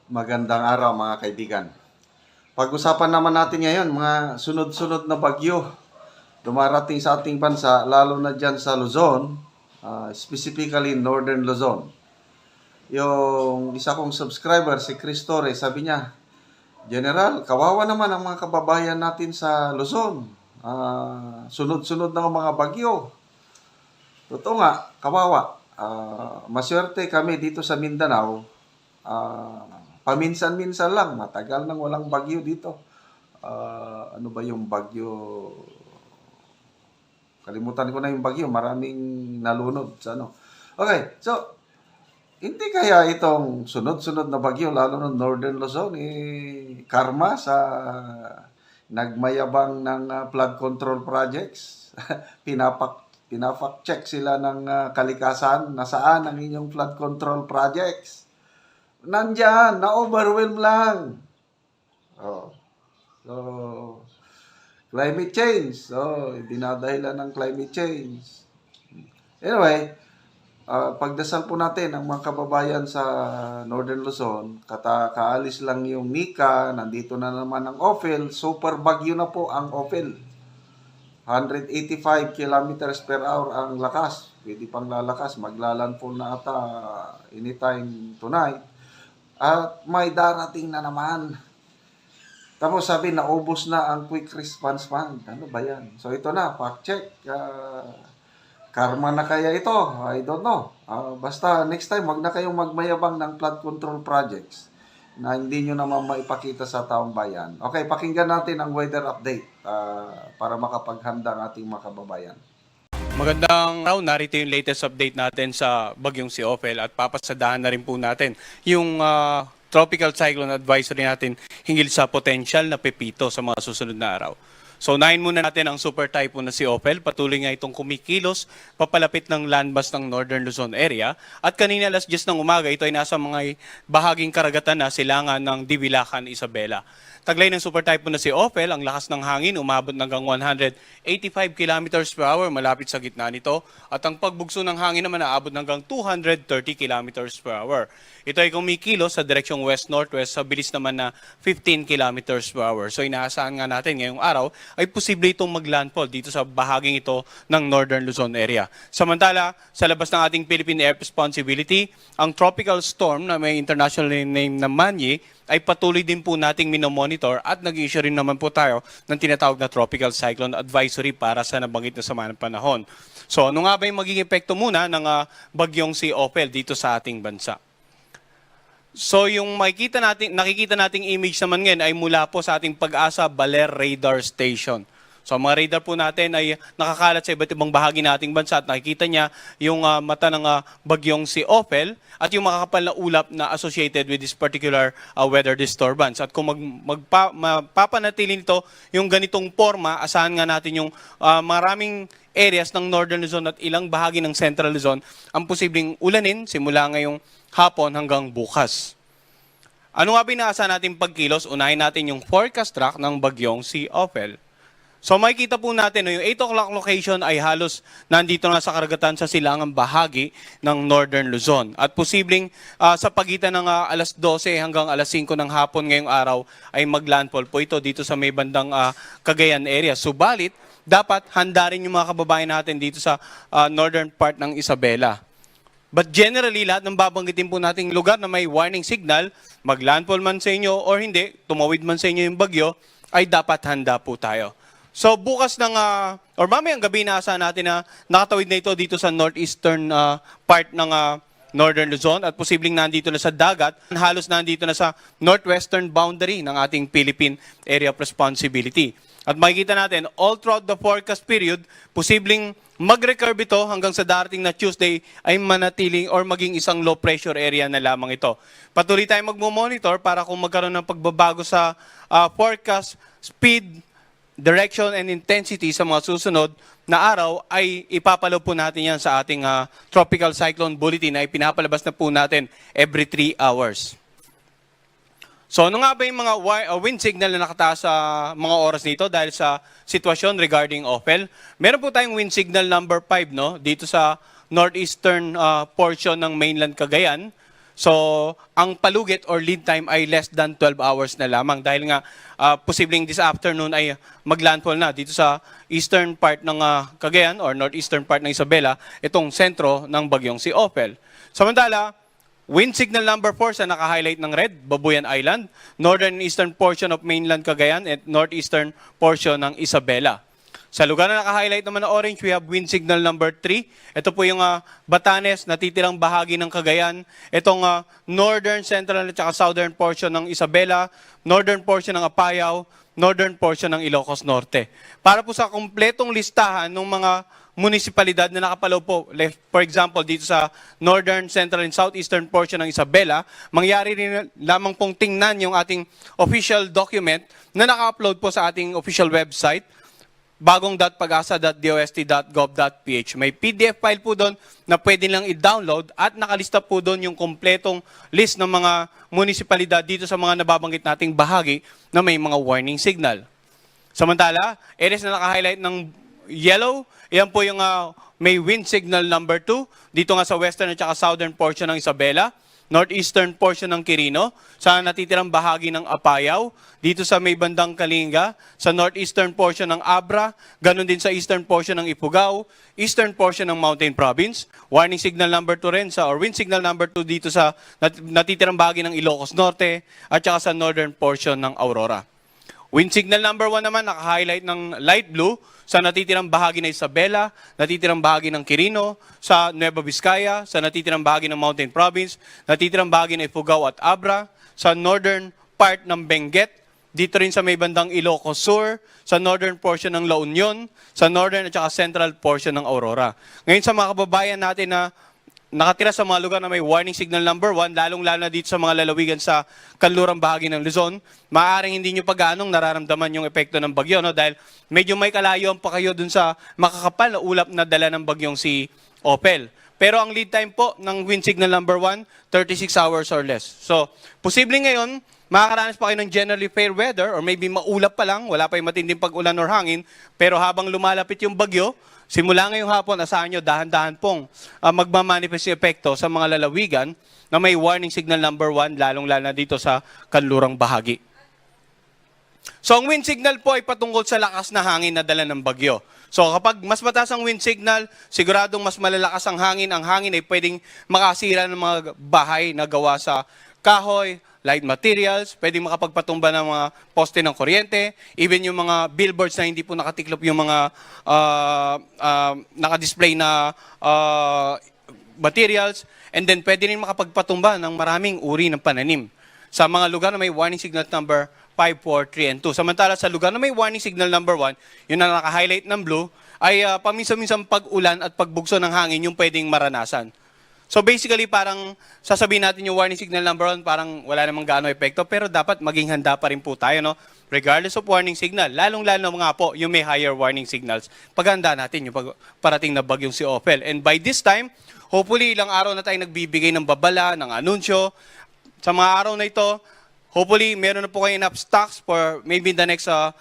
Magandang araw mga kaibigan. Pag-usapan naman natin ngayon mga sunod-sunod na bagyo dumarating sa ating bansa, lalo na dyan sa Luzon, specifically Northern Luzon. Yung isa kong subscriber, si Chris Torres, sabi niya, General, kawawa naman ang mga kababayan natin sa Luzon. Sunod-sunod na mga bagyo. Totoo nga, kawawa. Maswerte kami dito sa Mindanao. Paminsan-minsan lang, matagal nang walang bagyo dito. Ano ba yung bagyo? Kalimutan ko na yung bagyo, maraming nalunod sa ano. Okay, so hindi kaya itong sunod-sunod na bagyo, lalo ng Northern Luzon, karma sa nagmayabang ng flood control projects? Pinafact check sila ng kalikasan na saan ang inyong flood control projects. Nandyan, na-overwhelm lang. So, climate change. So, dinadahilan ng climate change. Anyway, pagdasal po natin ang mga kababayan sa Northern Luzon, kaalis lang yung Nika, nandito na naman ang Ophel, super bagyo na po ang Ophel. 185 kilometers per hour ang lakas. Pwede pang lalakas, maglalandfall na ata anytime tonight. At may darating na naman. Tapos sabi, naubos na ang quick response fund. Ano ba yan? So ito na, fact check. Karma na kaya ito? I don't know. Basta next time, wag na kayong magmayabang ng flood control projects na hindi nyo naman maipakita sa taong bayan. Okay, pakinggan natin ang weather update para makapaghanda ang ating mga kababayan. Magandang araw, narito yung latest update natin sa bagyong si Ophel at papasadahan na rin po natin yung tropical cyclone advisory natin hinggil sa potential na pepito sa mga susunod na araw. So, unahin muna natin ang super typhoon na si Ophel. Patuloy nga itong kumikilos papalapit ng landmass ng Northern Luzon area. At kanina alas 10 ng umaga, ito ay nasa mga bahaging karagatan na silangan ng Divilacan, Isabela. Taglay ng super typhoon na si Ophel, ang lakas ng hangin umabot hanggang 185 kilometers per hour malapit sa gitna nito. At ang pagbugso ng hangin naman naabot hanggang 230 kilometers per hour. Ito ay kumikilos sa direksyong west-northwest sa bilis naman na 15 kilometers per hour. So inaasahan nga natin ngayong araw ay posible itong maglandfall dito sa bahaging ito ng Northern Luzon area. Samantala, sa labas ng ating Philippine Air Responsibility, ang tropical storm na may international name na Manye ay patuloy din po nating minomonitor at nag-issue rin naman po tayo ng tinatawag na Tropical Cyclone Advisory para sa nabanggit na sama ng panahon. So ano nga ba yung magiging epekto muna ng bagyong si Ophel dito sa ating bansa? So yung nakikita nating image naman ngayon ay mula po sa ating Pag-asa Baler Radar Station. So ang mga radar po natin ay nakakalat sa iba't ibang bahagi nating bansa at nakikita niya yung mata ng bagyong si Ophel at yung makakapal na ulap na associated with this particular weather disturbance. At kung mapapanatili nito yung ganitong forma, asahan nga natin yung maraming areas ng Northern Luzon at ilang bahagi ng Central Luzon ang posibleng ulanin simula ngayong hapon hanggang bukas. Ano nga ba inaasahan natin pagkilos? Unahin natin yung forecast track ng bagyong si Ophel. So makikita po natin, yung 8 o'clock location ay halos nandito na sa karagatan sa silangang bahagi ng Northern Luzon. At posibleng sa pagitan ng alas 12 hanggang alas 5 ng hapon ngayong araw ay maglandfall po ito dito sa may bandang Cagayan area. Subalit, dapat handa rin yung mga kababayan natin dito sa northern part ng Isabela. But generally, lahat ng babanggitin po nating lugar na may warning signal, maglandfall man sa inyo or hindi, tumawid man sa inyo yung bagyo, ay dapat handa po tayo. So bukas or mamayang gabi naasahan natin na nakatawid na ito dito sa northeastern part ng Northern Luzon at posibleng nandito na sa dagat, halos nandito na sa northwestern boundary ng ating Philippine Area of Responsibility. At makikita natin, all throughout the forecast period, posibleng mag-recurve ito hanggang sa darating na Tuesday ay manatiling or maging isang low pressure area na lamang ito. Patuloy tayong magmo-monitor para kung magkaroon ng pagbabago sa forecast, speed, direction and intensity sa mga susunod na araw ay ipapalaw po natin yan sa ating Tropical Cyclone Bulletin na ipinapalabas na po natin every 3 hours. So ano nga ba yung mga wind signal na nakataas sa mga oras nito dahil sa sitwasyon regarding Ophel? Meron po tayong wind signal number 5 no, dito sa northeastern portion ng mainland Cagayan. So, ang palugit or lead time ay less than 12 hours na lamang dahil nga posibleng this afternoon ay maglandfall na dito sa eastern part ng Cagayan or northeastern part ng Isabela, itong sentro ng bagyong si Ophel. Samantala, wind signal number 4 sa naka-highlight ng red, Babuyan Island, northern and eastern portion of mainland Cagayan at northeastern portion ng Isabela. Sa lugar na naka-highlight naman na orange, we have wind signal number 3. Ito po yung Batanes, natitirang bahagi ng Cagayan. Itong northern, central at saka southern portion ng Isabela, northern portion ng Apayao, northern portion ng Ilocos Norte. Para po sa kumpletong listahan ng mga munisipalidad na nakapalaw po, for example, dito sa northern, central, and southeastern portion ng Isabela, mangyari rin lamang pong tingnan yung ating official document na naka-upload po sa ating official website, bagong.pagasa.dost.gov.ph. May PDF file po doon na pwede lang i-download at nakalista po doon yung kompletong list ng mga munisipalidad dito sa mga nababanggit nating bahagi na may mga warning signal. Samantala, areas na naka-highlight ng yellow, yan po yung may wind signal number 2 dito nga sa western at saka southern portion ng Isabela, northeastern portion ng Quirino, sa natitirang bahagi ng Apayao, dito sa may bandang Kalinga, sa northeastern portion ng Abra, ganun din sa eastern portion ng Ifugao, eastern portion ng Mountain Province, warning signal number 2 rin or wind signal number 2 dito sa natitirang bahagi ng Ilocos Norte at saka sa northern portion ng Aurora. Wind signal number 1 naman, naka-highlight ng light blue sa natitirang bahagi ng Isabela, natitirang bahagi ng Quirino, sa Nueva Vizcaya, sa natitirang bahagi ng Mountain Province, natitirang bahagi ng Ifugao at Abra, sa northern part ng Benguet, dito rin sa may bandang Ilocos Sur, sa northern portion ng La Union, sa northern at saka central portion ng Aurora. Ngayon sa mga kababayan natin na nakatira sa mga lugar na may warning signal number 1, lalong-lalo na dito sa mga lalawigan sa kanlurang bahagi ng Luzon, maaaring hindi nyo pa gaanong nararamdaman yung epekto ng bagyo, no? Dahil medyo may kalayuan pa kayo dun sa makakapal na ulap na dala ng bagyong si Ophel. Pero ang lead time po ng wind signal number 1, 36 hours or less. So, posibleng ngayon, makakaranas pa kayo ng generally fair weather or maybe maulap pa lang, wala pa yung matinding pag-ulan or hangin, pero habang lumalapit yung bagyo, simula ngayong hapon, asahan nyo, dahan-dahan pong magmamanifest yung epekto sa mga lalawigan na may warning signal number 1, lalong-lalo na dito sa kanlurang bahagi. So, ang wind signal po ay patungkol sa lakas na hangin na dala ng bagyo. So, kapag mas mataas ang wind signal, siguradong mas malalakas ang hangin ay pwedeng makasira ng mga bahay na gawa sa kahoy, light materials, pwedeng makapagpatumba ng mga poste ng kuryente, even yung mga billboards na hindi po nakatiklop yung mga nakadisplay na materials, and then pwede rin makapagpatumba ng maraming uri ng pananim sa mga lugar na may warning signal number 5, 4, 3, and 2. Samantala sa lugar na may warning signal number 1, yun na naka-highlight ng blue, ay paminsan-minsan pag-ulan at pagbugso ng hangin yung pwedeng maranasan. So basically, parang sasabihin natin yung warning signal number 1, parang wala namang gaano epekto, pero dapat maging handa pa rin po tayo, no? Regardless of warning signal, lalong-lalo mga po, yung may higher warning signals, paghanda natin yung parating na bagyong si Ophel. And by this time, hopefully, ilang araw na tayo nagbibigay ng babala, ng anunsyo. Sa mga araw na ito, hopefully, meron na po kayo enough stocks for maybe the next 2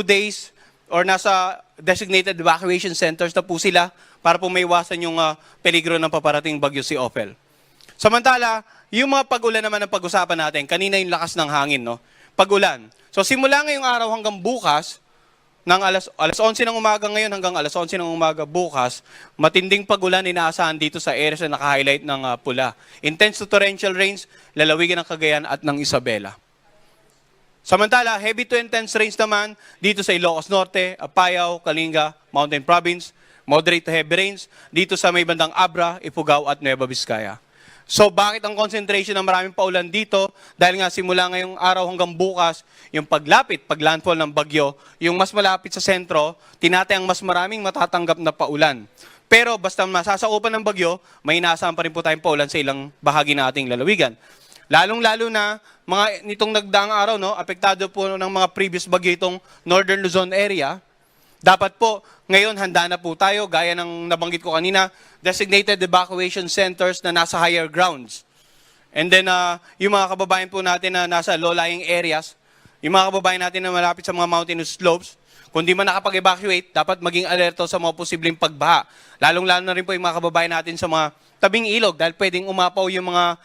days or nasa designated evacuation centers na po sila para po maiwasan yung peligro ng paparating bagyo si Ophel. Samantala, yung mga pag-ulan naman ang pag-usapan natin, kanina yung lakas ng hangin, no? Pag-ulan. So simula ngayong araw hanggang bukas, ng alas 11 ng umaga ngayon hanggang alas 11 ng umaga bukas, matinding pag-ulan inaasahan dito sa areas na naka-highlight ng pula. Intense to torrential rains, lalawigan ng Cagayan at ng Isabela. Samantala, heavy to intense rains naman dito sa Ilocos Norte, Apayao, Kalinga, Mountain Province, moderate to heavy rains dito sa may bandang Abra, Ifugao at Nueva Vizcaya. So bakit ang concentration ng maraming paulan dito? Dahil nga simula ngayong araw hanggang bukas, yung paglandfall ng bagyo, yung mas malapit sa sentro, tinatayang mas maraming matatanggap na paulan. Pero basta masasaupan ng bagyo, may inaasahan pa rin po tayong paulan sa ilang bahagi na ating lalawigan. Lalong-lalo na mga nitong nagdaang araw, no, apektado po ng mga previous bagyo itong Northern Luzon area. Dapat po, ngayon handa na po tayo, gaya ng nabanggit ko kanina, designated evacuation centers na nasa higher grounds. And then, yung mga kababayan po natin na nasa low-lying areas, yung mga kababayan natin na malapit sa mga mountainous slopes, kung di man nakapag-evacuate, dapat maging alerto sa mga posibleng pagbaha. Lalong-lalo na rin po yung mga kababayan natin sa mga tabing ilog dahil pwedeng umapaw yung mga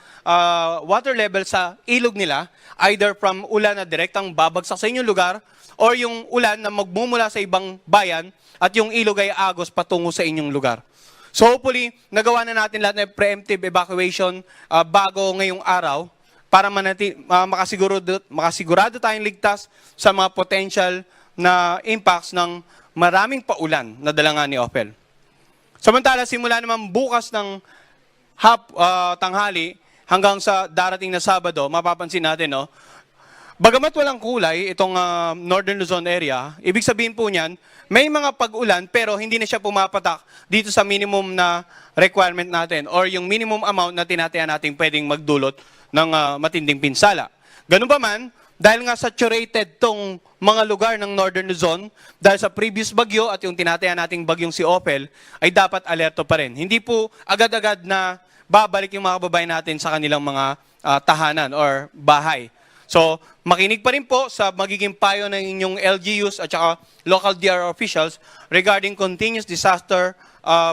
water level sa ilog nila, either from ulan na direktang babagsak sa inyong lugar or yung ulan na magmumula sa ibang bayan at yung ilog ay agos patungo sa inyong lugar. So hopefully, nagawa na natin lahat ng preemptive evacuation bago ngayong araw para makasigurado tayong ligtas sa mga potential na impacts ng maraming paulan na dala nga ni Ophel. Samantala, simula naman bukas ng tanghali hanggang sa darating na Sabado, mapapansin natin, no? Bagamat walang kulay itong Northern Luzon area, ibig sabihin po niyan, may mga pag-ulan pero hindi na siya pumapatak dito sa minimum na requirement natin or yung minimum amount na tinataya natin pwedeng magdulot ng matinding pinsala. Ganun pa man, dahil nga saturated tong mga lugar ng Northern Luzon, dahil sa previous bagyo at yung tinataya nating bagyong si Ophel, ay dapat alerto pa rin. Hindi po agad-agad na babalik yung mga kababayan natin sa kanilang mga tahanan or bahay. So, makinig pa rin po sa magiging payo ng inyong LGUs at saka local DRR officials regarding continuous disaster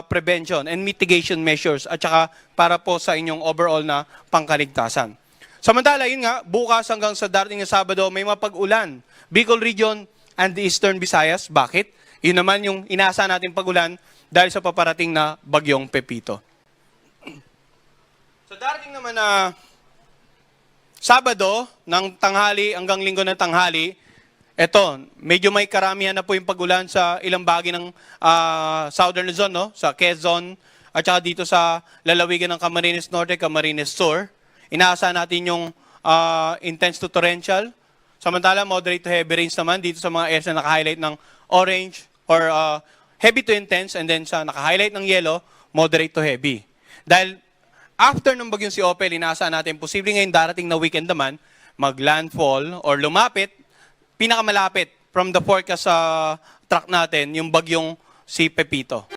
prevention and mitigation measures at saka para po sa inyong overall na pangkaligtasan. Samantala, yun nga, bukas hanggang sa darating na Sabado, may mapag-ulan. Bicol Region and the Eastern Visayas. Bakit? Yun naman yung inaasahan natin pag-ulan dahil sa paparating na bagyong Pepito. Sa darating naman na Sabado, ng tanghali hanggang Linggo ng tanghali, eto, medyo may karamihan na po yung pag-ulan sa ilang bahagi ng Southern Luzon, no? Sa Quezon, at saka dito sa lalawigan ng Camarines Norte, Camarines Sur. Inaasahan natin yung intense to torrential. Samantala, moderate to heavy rains naman dito sa mga areas na naka-highlight ng orange or heavy to intense, and then sa naka-highlight ng yellow, moderate to heavy. Dahil after ng bagyong si Ophel, inaasahan natin posible ngayon darating na weekend naman, mag-landfall or lumapit, pinakamalapit from the forecast sa track natin, yung bagyong si Pepito.